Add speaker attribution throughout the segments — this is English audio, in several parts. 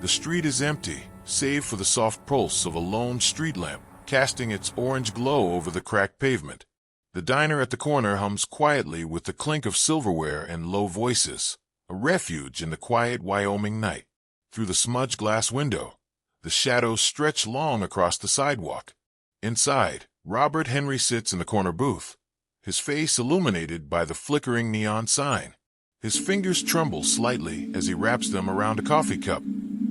Speaker 1: The street is empty, save for the soft pulse of a lone street lamp, casting its orange glow over the cracked pavement. The diner at the corner hums quietly with the clink of silverware and low voices, a refuge in the quiet Wyoming night. Through the smudged glass window, the shadows stretch long across the sidewalk. Inside, Robert Henry sits in the corner booth, his face illuminated by the flickering neon sign. His fingers tremble slightly as he wraps them around a coffee cup,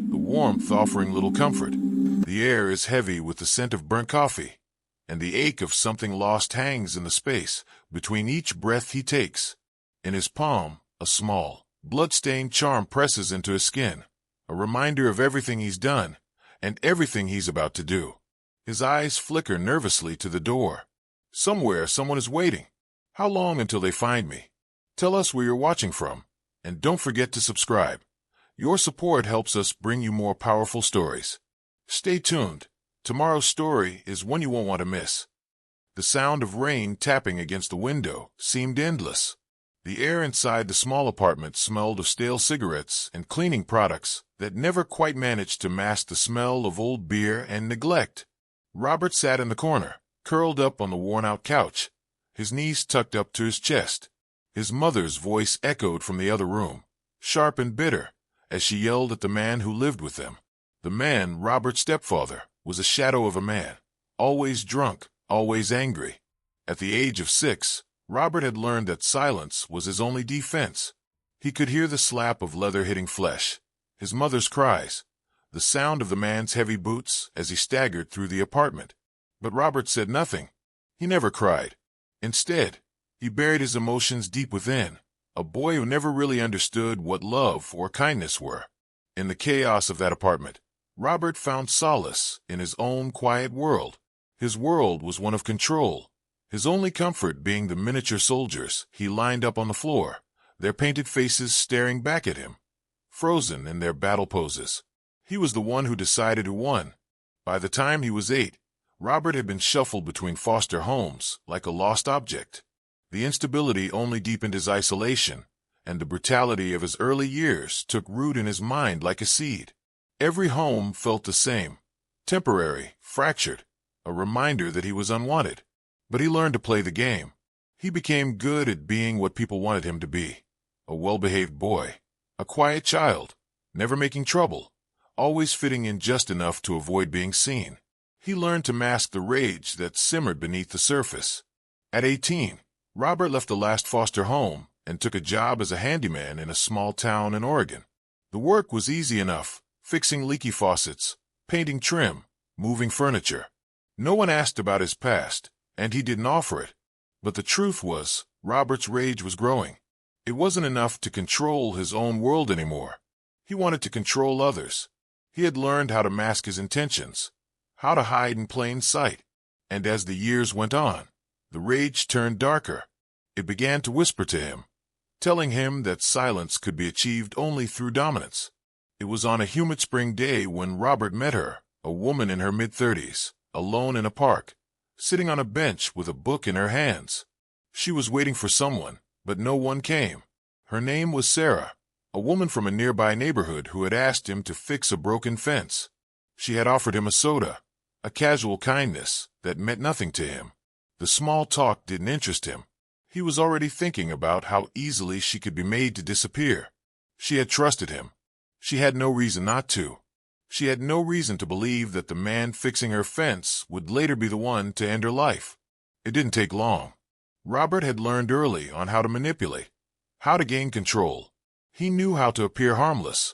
Speaker 1: the warmth offering little comfort. The air is heavy with the scent of burnt coffee, and the ache of something lost hangs in the space between each breath he takes. In his palm, a small, blood-stained charm presses into his skin, a reminder of everything he's done and everything he's about to do. His eyes flicker nervously to the door. Somewhere someone is waiting. How long until they find me? Tell us where you're watching from, and don't forget to subscribe. Your support helps us bring you more powerful stories. Stay tuned. Tomorrow's story is one you won't want to miss. The sound of rain tapping against the window seemed endless. The air inside the small apartment smelled of stale cigarettes and cleaning products that never quite managed to mask the smell of old beer and neglect. Robert sat in the corner, curled up on the worn-out couch, his knees tucked up to his chest. His mother's voice echoed from the other room, sharp and bitter, as she yelled at the man who lived with them. The man, Robert's stepfather, was a shadow of a man, always drunk, always angry. At the age of 6, Robert had learned that silence was his only defense. He could hear the slap of leather hitting flesh, his mother's cries, the sound of the man's heavy boots as he staggered through the apartment. But Robert said nothing. He never cried. Instead, he buried his emotions deep within, a boy who never really understood what love or kindness were. In the chaos of that apartment, Robert found solace in his own quiet world. His world was one of control, his only comfort being the miniature soldiers he lined up on the floor, their painted faces staring back at him, frozen in their battle poses. He was the one who decided who won. By the time he was 8, Robert had been shuffled between foster homes like a lost object. The instability only deepened his isolation, and the brutality of his early years took root in his mind like a seed. Every home felt the same, temporary, fractured, a reminder that he was unwanted. But he learned to play the game. He became good at being what people wanted him to be, a well-behaved boy, a quiet child, never making trouble, always fitting in just enough to avoid being seen. He learned to mask the rage that simmered beneath the surface. At 18, Robert left the last foster home and took a job as a handyman in a small town in Oregon. The work was easy enough, fixing leaky faucets, painting trim, moving furniture. No one asked about his past, and he didn't offer it. But the truth was, Robert's rage was growing. It wasn't enough to control his own world anymore. He wanted to control others. He had learned how to mask his intentions, how to hide in plain sight. And as the years went on, the rage turned darker. It began to whisper to him, telling him that silence could be achieved only through dominance. It was on a humid spring day when Robert met her, a woman in her mid-30s, alone in a park, sitting on a bench with a book in her hands. She was waiting for someone, but no one came. Her name was Sarah, a woman from a nearby neighborhood who had asked him to fix a broken fence. She had offered him a soda, a casual kindness that meant nothing to him. The small talk didn't interest him. He was already thinking about how easily she could be made to disappear. She had trusted him. She had no reason not to. She had no reason to believe that the man fixing her fence would later be the one to end her life. It didn't take long. Robert had learned early on how to manipulate, how to gain control. He knew how to appear harmless,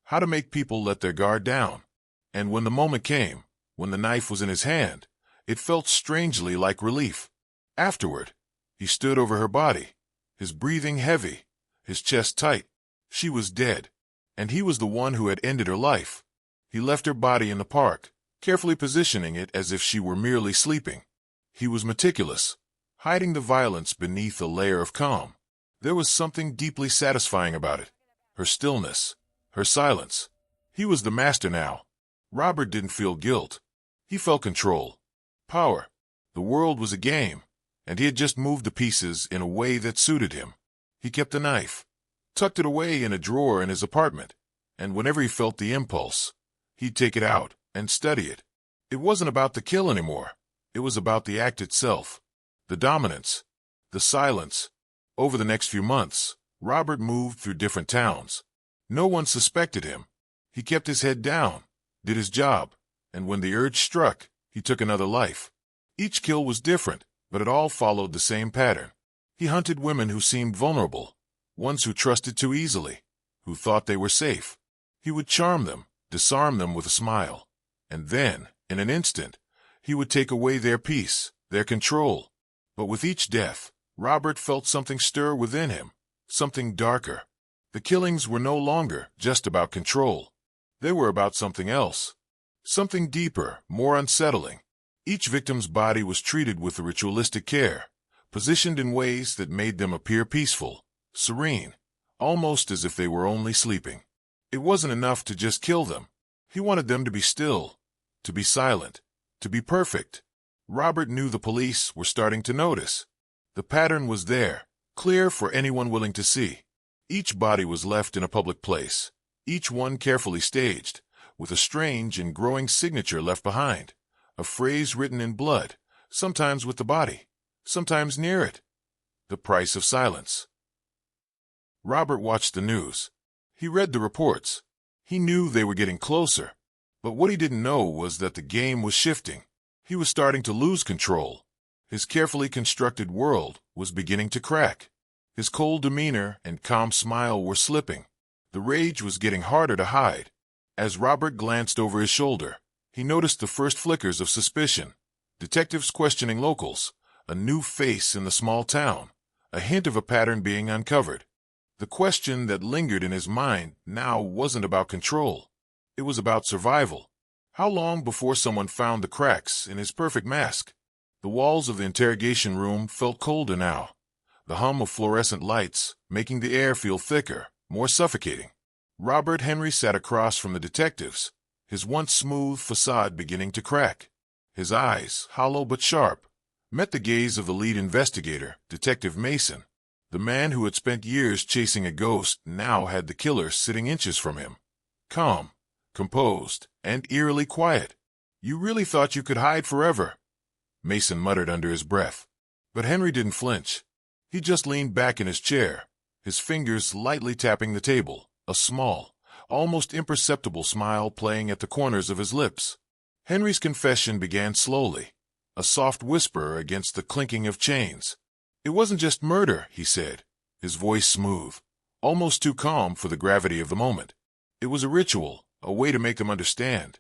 Speaker 1: how to make people let their guard down. And when the moment came, when the knife was in his hand, it felt strangely like relief. Afterward, he stood over her body, his breathing heavy, his chest tight. She was dead, and he was the one who had ended her life. He left her body in the park, carefully positioning it as if she were merely sleeping. He was meticulous, hiding the violence beneath a layer of calm. There was something deeply satisfying about it. Her stillness, her silence. He was the master now. Robert didn't feel guilt. He felt control, power. The world was a game, and he had just moved the pieces in a way that suited him. He kept the knife, tucked it away in a drawer in his apartment, and whenever he felt the impulse, he'd take it out and study it. It wasn't about the kill anymore. It was about the act itself, the dominance, the silence. Over the next few months, Robert moved through different towns. No one suspected him. He kept his head down, did his job, and when the urge struck, he took another life. Each kill was different, but it all followed the same pattern. He hunted women who seemed vulnerable, ones who trusted too easily, who thought they were safe. He would charm them, disarm them with a smile, and then, in an instant, he would take away their peace, their control. But with each death, Robert felt something stir within him, something darker. The killings were no longer just about control. They were about something else, something deeper, more unsettling. Each victim's body was treated with a ritualistic care, positioned in ways that made them appear peaceful, serene, almost as if they were only sleeping. It wasn't enough to just kill them. He wanted them to be still, to be silent, to be perfect. Robert knew the police were starting to notice. The pattern was there, clear for anyone willing to see. Each body was left in a public place, each one carefully staged, with a strange and growing signature left behind, a phrase written in blood, sometimes with the body, sometimes near it. The price of silence. Robert watched the news. He read the reports. He knew they were getting closer. But what he didn't know was that the game was shifting. He was starting to lose control. His carefully constructed world was beginning to crack. His cold demeanor and calm smile were slipping. The rage was getting harder to hide. As Robert glanced over his shoulder, he noticed the first flickers of suspicion. Detectives questioning locals, a new face in the small town, a hint of a pattern being uncovered. The question that lingered in his mind now wasn't about control. It was about survival. How long before someone found the cracks in his perfect mask? The walls of the interrogation room felt colder now, the hum of fluorescent lights making the air feel thicker, more suffocating. Robert Henry sat across from the detectives, his once smooth facade beginning to crack. His eyes, hollow but sharp, met the gaze of the lead investigator, Detective Mason. The man who had spent years chasing a ghost now had the killer sitting inches from him. Calm, composed, and eerily quiet. "You really thought you could hide forever," Mason muttered under his breath. But Henry didn't flinch. He just leaned back in his chair, his fingers lightly tapping the table, a small, almost imperceptible smile playing at the corners of his lips. Henry's confession began slowly, a soft whisper against the clinking of chains. "It wasn't just murder," he said, his voice smooth, almost too calm for the gravity of the moment. "It was a ritual, a way to make them understand."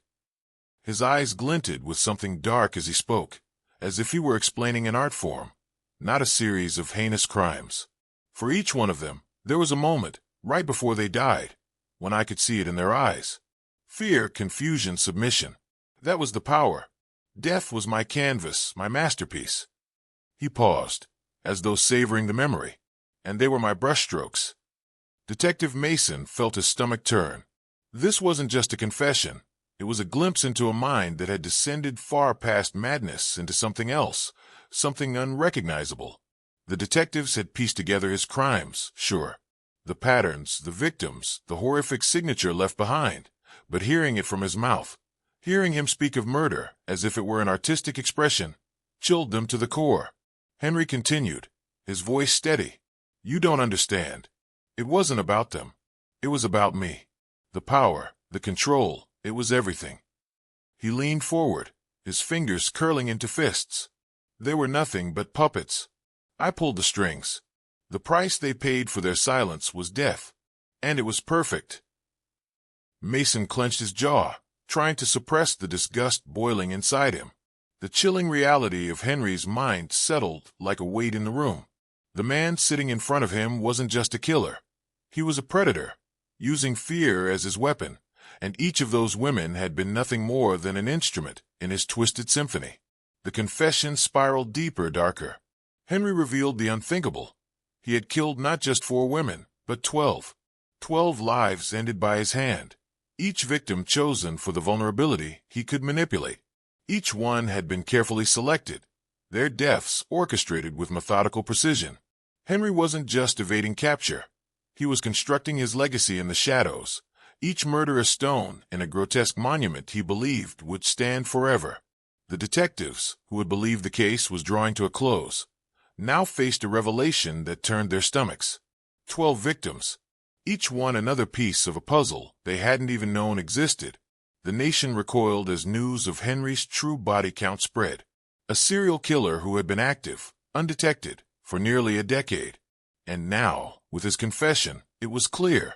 Speaker 1: His eyes glinted with something dark as he spoke, as if he were explaining an art form, not a series of heinous crimes. For each one of them, there was a moment, right before they died, when I could see it in their eyes. Fear, confusion, submission. That was the power. Death was my canvas, my masterpiece. He paused, as though savoring the memory, and they were my brushstrokes. Detective Mason felt his stomach turn. This wasn't just a confession. It was a glimpse into a mind that had descended far past madness into something else, something unrecognizable. The detectives had pieced together his crimes, sure. The patterns, the victims, the horrific signature left behind. But hearing it from his mouth, hearing him speak of murder as if it were an artistic expression, chilled them to the core. Henry continued, his voice steady. "You don't understand. It wasn't about them. It was about me. The power, the control, it was everything." He leaned forward, his fingers curling into fists. "They were nothing but puppets. I pulled the strings. The price they paid for their silence was death. And it was perfect." Mason clenched his jaw, trying to suppress the disgust boiling inside him. The chilling reality of Henry's mind settled like a weight in the room. The man sitting in front of him wasn't just a killer. He was a predator, using fear as his weapon, and each of those women had been nothing more than an instrument in his twisted symphony. The confession spiraled deeper, darker. Henry revealed the unthinkable. He had killed not just 4 women, but 12. 12 lives ended by his hand. Each victim chosen for the vulnerability he could manipulate. Each one had been carefully selected, their deaths orchestrated with methodical precision. Henry wasn't just evading capture. He was constructing his legacy in the shadows. each murder a stone in a grotesque monument he believed would stand forever. The detectives, who had believed the case was drawing to a close, now faced a revelation that turned their stomachs. 12 victims, each one another piece of a puzzle they hadn't even known existed. The nation recoiled as news of Henry's true body count spread. A serial killer who had been active, undetected, for nearly a decade. And now, with his confession, it was clear.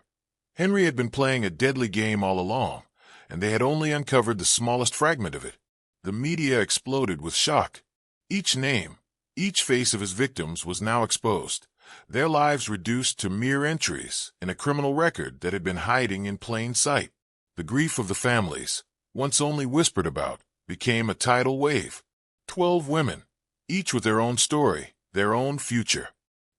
Speaker 1: Henry had been playing a deadly game all along, and they had only uncovered the smallest fragment of it. The media exploded with shock. Each name, each face of his victims was now exposed, their lives reduced to mere entries in a criminal record that had been hiding in plain sight. The grief of the families, once only whispered about, became a tidal wave. 12 women, each with their own story, their own future.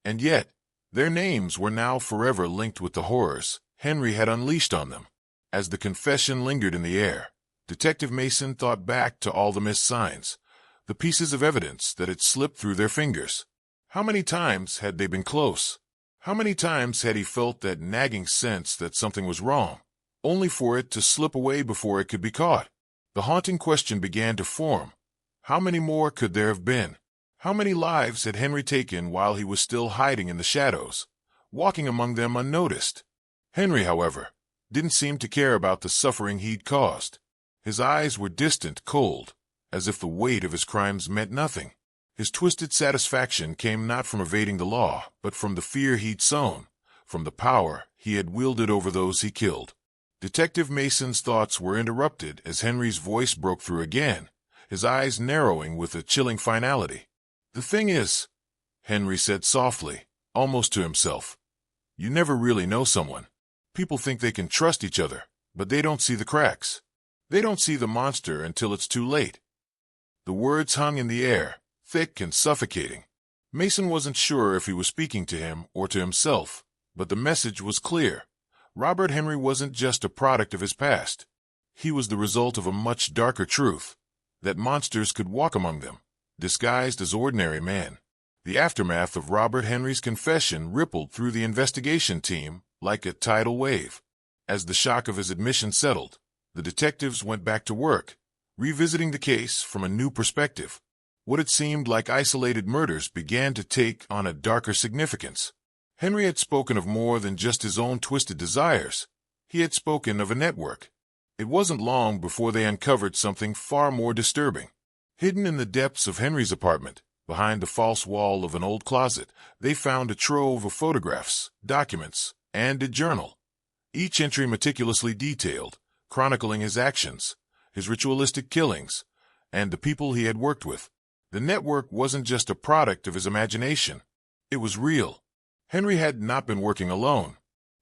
Speaker 1: And yet, their names were now forever linked with the horrors Henry had unleashed on them. As the confession lingered in the air, Detective Mason thought back to all the missed signs, the pieces of evidence that had slipped through their fingers. How many times had they been close? How many times had he felt that nagging sense that something was wrong, only for it to slip away before it could be caught? The haunting question began to form. How many more could there have been? How many lives had Henry taken while he was still hiding in the shadows, walking among them unnoticed? Henry, however, didn't seem to care about the suffering he'd caused. His eyes were distant, cold, as if the weight of his crimes meant nothing. His twisted satisfaction came not from evading the law, but from the fear he'd sown, from the power he had wielded over those he killed. Detective Mason's thoughts were interrupted as Henry's voice broke through again, his eyes narrowing with a chilling finality. "The thing is," Henry said softly, almost to himself, "you never really know someone. People think they can trust each other, but they don't see the cracks. They don't see the monster until it's too late." The words hung in the air, thick and suffocating. Mason wasn't sure if he was speaking to him or to himself, but the message was clear. Robert Henry wasn't just a product of his past. He was the result of a much darker truth, that monsters could walk among them, disguised as ordinary men. The aftermath of Robert Henry's confession rippled through the investigation team like a tidal wave. As the shock of his admission settled, the detectives went back to work, revisiting the case from a new perspective. What had seemed like isolated murders began to take on a darker significance. Henry had spoken of more than just his own twisted desires. He had spoken of a network. It wasn't long before they uncovered something far more disturbing. Hidden in the depths of Henry's apartment, behind the false wall of an old closet, they found a trove of photographs, documents, and a journal, each entry meticulously detailed, chronicling his actions, his ritualistic killings, and the people he had worked with. The network wasn't just a product of his imagination. It was real. Henry had not been working alone.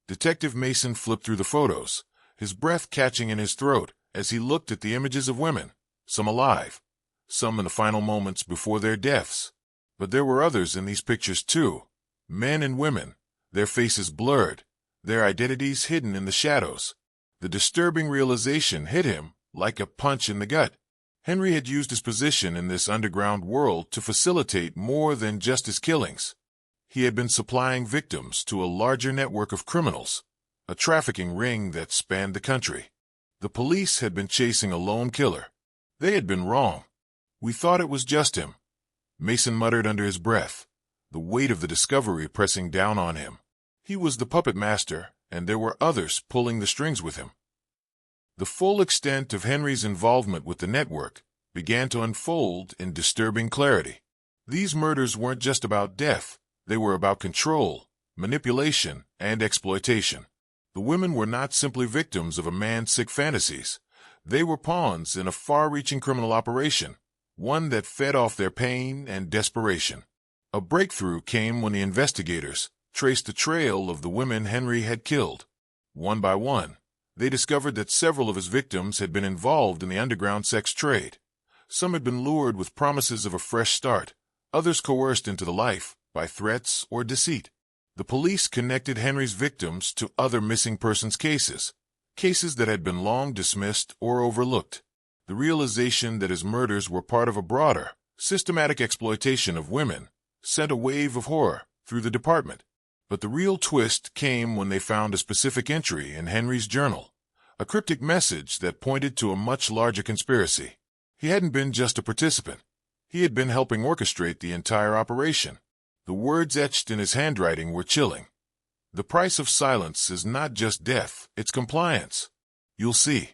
Speaker 1: Detective Mason flipped through the photos, his breath catching in his throat as he looked at the images of women, some alive, some in the final moments before their deaths. But there were others in these pictures too, men and women, their faces blurred, their identities hidden in the shadows. The disturbing realization hit him like a punch in the gut. Henry had used his position in this underground world to facilitate more than just his killings. He had been supplying victims to a larger network of criminals, a trafficking ring that spanned the country. The police had been chasing a lone killer. They had been wrong. "We thought it was just him," Mason muttered under his breath, the weight of the discovery pressing down on him. He was the puppet master, and there were others pulling the strings with him. The full extent of Henry's involvement with the network began to unfold in disturbing clarity. These murders weren't just about death. They were about control, manipulation, and exploitation. The women were not simply victims of a man's sick fantasies. They were pawns in a far-reaching criminal operation, one that fed off their pain and desperation. A breakthrough came when the investigators traced the trail of the women Henry had killed. One by one, they discovered that several of his victims had been involved in the underground sex trade. Some had been lured with promises of a fresh start, others coerced into the life by threats or deceit. The police connected Henry's victims to other missing persons cases that had been long dismissed or overlooked. The realization that his murders were part of a broader, systematic exploitation of women sent a wave of horror through the department. But the real twist came when they found a specific entry in Henry's journal, a cryptic message that pointed to a much larger conspiracy. He hadn't been just a participant. He had been helping orchestrate the entire operation. The words etched in his handwriting were chilling. The price of silence is not just death, it's compliance. You'll see.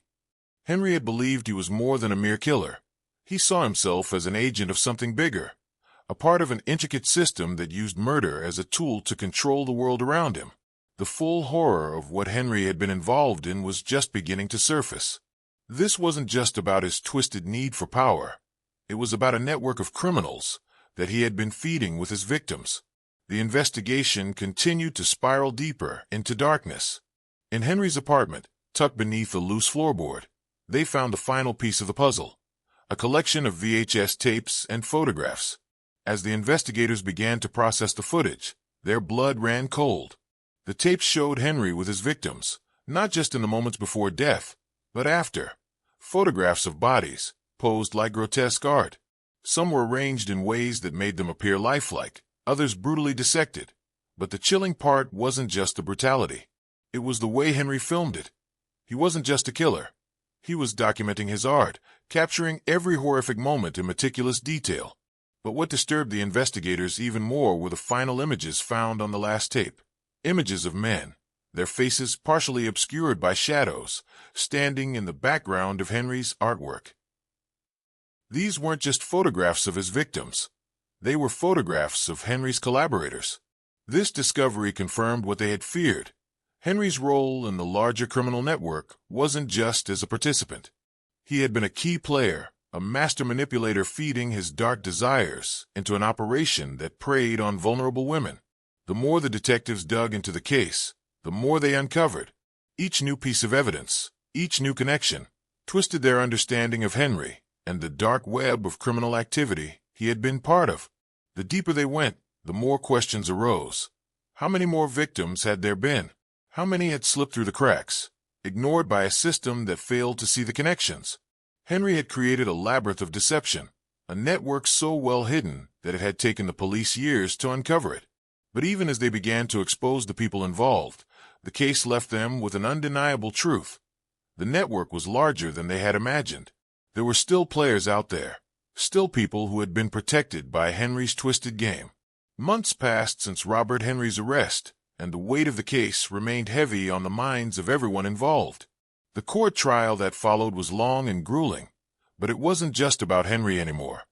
Speaker 1: Henry had believed he was more than a mere killer. He saw himself as an agent of something bigger, a part of an intricate system that used murder as a tool to control the world around him. The full horror of what Henry had been involved in was just beginning to surface. This wasn't just about his twisted need for power. It was about a network of criminals that he had been feeding with his victims. The investigation continued to spiral deeper into darkness. In Henry's apartment, tucked beneath a loose floorboard, they found the final piece of the puzzle, a collection of VHS tapes and photographs. As the investigators began to process the footage, their blood ran cold. The tapes showed Henry with his victims, not just in the moments before death, but after. Photographs of bodies, posed like grotesque art. Some were arranged in ways that made them appear lifelike, others brutally dissected. But the chilling part wasn't just the brutality. It was the way Henry filmed it. He wasn't just a killer. He was documenting his art, capturing every horrific moment in meticulous detail. But what disturbed the investigators even more were the final images found on the last tape. Images of men, their faces partially obscured by shadows, standing in the background of Henry's artwork. These weren't just photographs of his victims. They were photographs of Henry's collaborators. This discovery confirmed what they had feared. Henry's role in the larger criminal network wasn't just as a participant. He had been a key player, a master manipulator feeding his dark desires into an operation that preyed on vulnerable women. The more the detectives dug into the case, the more they uncovered. Each new piece of evidence, each new connection, twisted their understanding of Henry and the dark web of criminal activity he had been part of. The deeper they went, the more questions arose. How many more victims had there been? How many had slipped through the cracks, ignored by a system that failed to see the connections? Henry had created a labyrinth of deception, a network so well hidden that it had taken the police years to uncover it. But even as they began to expose the people involved, the case left them with an undeniable truth. The network was larger than they had imagined. There were still players out there, still people who had been protected by Henry's twisted game. Months passed since Robert Henry's arrest, and the weight of the case remained heavy on the minds of everyone involved. The court trial that followed was long and grueling, but it wasn't just about Henry anymore.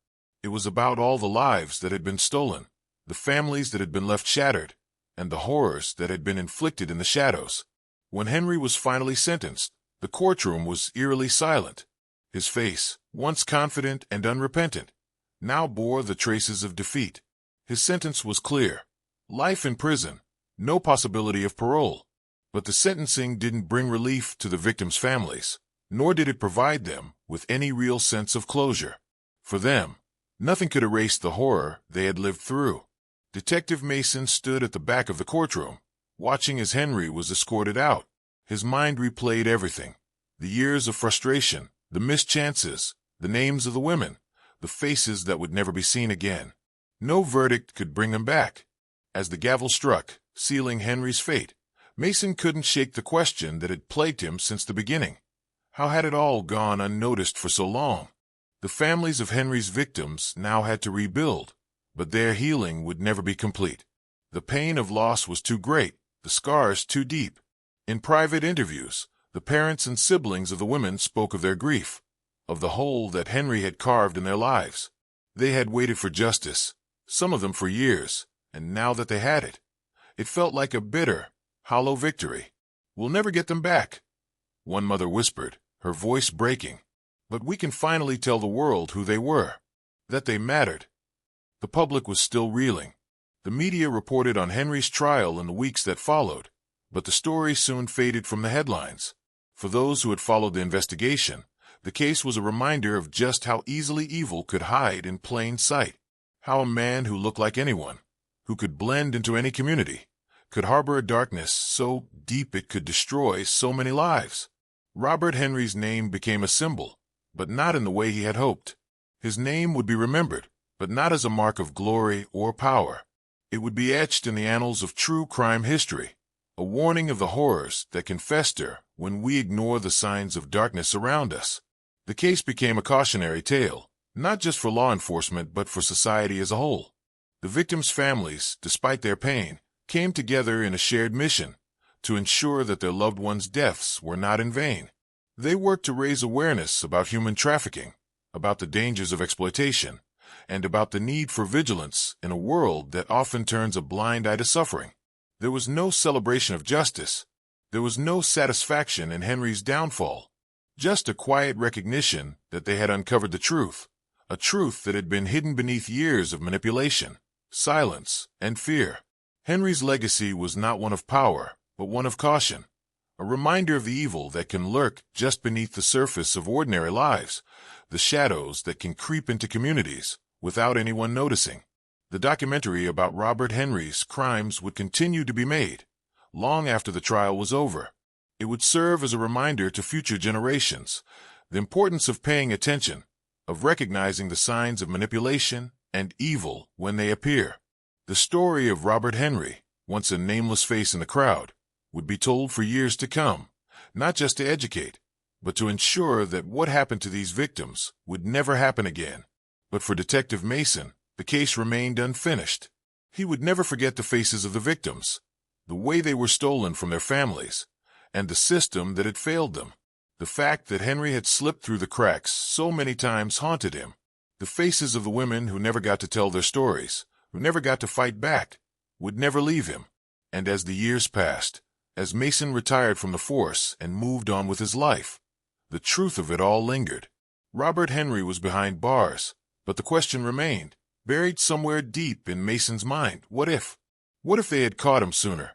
Speaker 1: It was about all the lives that had been stolen, the families that had been left shattered, and the horrors that had been inflicted in the shadows. When Henry was finally sentenced, the courtroom was eerily silent. His face, once confident and unrepentant, now bore the traces of defeat. His sentence was clear: life in prison, no possibility of parole. But the sentencing didn't bring relief to the victims' families, nor did it provide them with any real sense of closure. For them, nothing could erase the horror they had lived through. Detective Mason stood at the back of the courtroom, watching as Henry was escorted out. His mind replayed everything: the years of frustration, the missed chances, the names of the women, the faces that would never be seen again. No verdict could bring them back. As the gavel struck, sealing Henry's fate, Mason couldn't shake the question that had plagued him since the beginning. How had it all gone unnoticed for so long? The families of Henry's victims now had to rebuild, but their healing would never be complete. The pain of loss was too great, the scars too deep. In private interviews, the parents and siblings of the women spoke of their grief, of the hole that Henry had carved in their lives. They had waited for justice, some of them for years, and now that they had it, it felt like a bitter, hollow victory. "We'll never get them back," one mother whispered, her voice breaking. "But we can finally tell the world who they were, that they mattered." The public was still reeling. The media reported on Henry's trial in the weeks that followed, but the story soon faded from the headlines. For those who had followed the investigation, the case was a reminder of just how easily evil could hide in plain sight. How a man who looked like anyone, who could blend into any community, could harbor a darkness so deep it could destroy so many lives. Robert Henry's name became a symbol, but not in the way he had hoped. His name would be remembered, but not as a mark of glory or power. It would be etched in the annals of true crime history, a warning of the horrors that can fester when we ignore the signs of darkness around us. The case became a cautionary tale, not just for law enforcement but for society as a whole. The victims' families, despite their pain, came together in a shared mission to ensure that their loved ones' deaths were not in vain. They worked to raise awareness about human trafficking, about the dangers of exploitation, and about the need for vigilance in a world that often turns a blind eye to suffering. There was no celebration of justice. There was no satisfaction in Henry's downfall. Just a quiet recognition that they had uncovered the truth, a truth that had been hidden beneath years of manipulation, silence, and fear. Henry's legacy was not one of power, but one of caution, a reminder of the evil that can lurk just beneath the surface of ordinary lives, the shadows that can creep into communities without anyone noticing. The documentary about Robert Henry's crimes would continue to be made, long after the trial was over. It would serve as a reminder to future generations, the importance of paying attention, of recognizing the signs of manipulation and evil when they appear. The story of Robert Henry, once a nameless face in the crowd, would be told for years to come, not just to educate, but to ensure that what happened to these victims would never happen again. But for Detective Mason, the case remained unfinished. He would never forget the faces of the victims, the way they were stolen from their families, and the system that had failed them. The fact that Henry had slipped through the cracks so many times haunted him. The faces of the women who never got to tell their stories, who never got to fight back, would never leave him. And as the years passed, as Mason retired from the force and moved on with his life, the truth of it all lingered. Robert Henry was behind bars, but the question remained, buried somewhere deep in Mason's mind. What if? What if they had caught him sooner?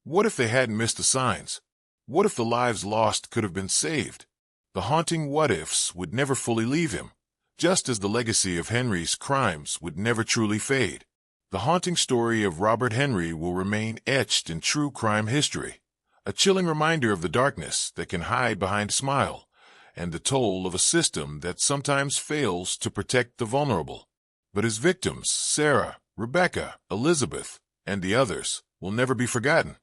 Speaker 1: What if they hadn't missed the signs? What if the lives lost could have been saved? The haunting what-ifs would never fully leave him, just as the legacy of Henry's crimes would never truly fade. The haunting story of Robert Henry will remain etched in true crime history, a chilling reminder of the darkness that can hide behind a smile, and the toll of a system that sometimes fails to protect the vulnerable. But his victims, Sarah, Rebecca, Elizabeth, and the others, will never be forgotten.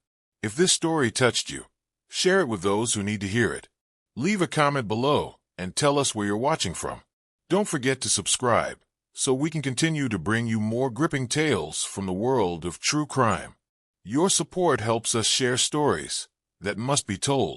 Speaker 1: If this story touched you, share it with those who need to hear it. Leave a comment below and tell us where you're watching from. Don't forget to subscribe so we can continue to bring you more gripping tales from the world of true crime. Your support helps us share stories that must be told.